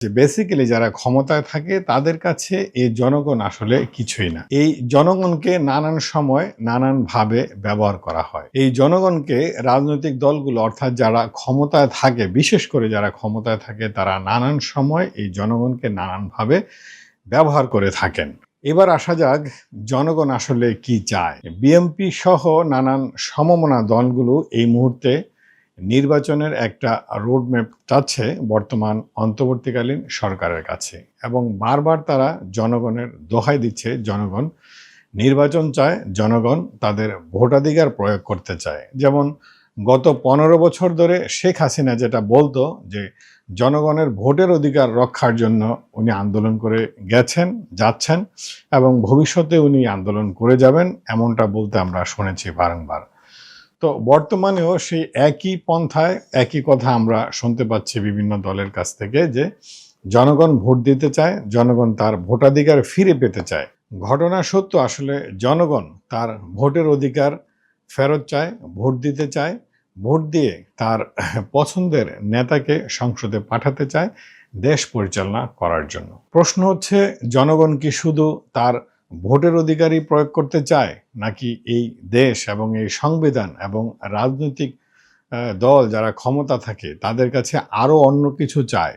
যে বেসিক্যালি যারা ক্ষমতায় থাকে তাদের কাছে এই জনগণ আসলে কিছুই না। এই জনগণকে নানান সময় নানানভাবে ব্যবহার করা হয়। এই জনগণকে রাজনৈতিক দলগুলো অর্থাৎ যারা ক্ষমতায় থাকে, বিশেষ করে যারা ক্ষমতায় থাকে তারা নানান সময় এই জনগণকে নানানভাবে ব্যবহার করে থাকেন। এবার আসা যাক জনগণ আসলে কি চায়। বিএনপি সহ নানান সমমনা দলগুলো এই মুহূর্তে নির্বাচনের একটা রোডম্যাপ চাচ্ছে বর্তমান অন্তর্বর্তীকালীন সরকারের কাছে, এবং বারবার তারা জনগণের দোহাই দিচ্ছে জনগণ নির্বাচন চায়, জনগণ তাদের ভোটাধিকার প্রয়োগ করতে চায়। যেমন গত 15 বছর ধরে শেখ হাসিনা যেটা বলতো যে জনগণের ভোটের অধিকার রক্ষার জন্য উনি আন্দোলন করে গেছেন, যাচ্ছেন এবং ভবিষ্যতে উনি আন্দোলন করে যাবেন, এমনটা বলতে আমরা শুনেছি বারংবার। তো বর্তমানেও সেই একই পন্থায় একই কথা আমরা শুনতে পাচ্ছি বিভিন্ন দলের কাছ থেকে যে জনগণ ভোট দিতে চায়, জনগণ তার ভোটাধিকার ফিরে পেতে চায়। ঘটনা সত্য, আসলে জনগণ তার ভোটের অধিকার ফেরত চায়, ভোট দিতে চায়, ভোট দিয়ে তার পছন্দের নেতাকে সংসদে পাঠাতে চায় দেশ পরিচালনা করার জন্য। প্রশ্ন হচ্ছে জনগণ কি শুধু তার ভোটের অধিকারই প্রয়োগ করতে চায়, নাকি এই দেশ এবং এই সংবিধান এবং রাজনৈতিক দল যারা ক্ষমতা থাকে তাদের কাছে আরো অন্য কিছু চায়?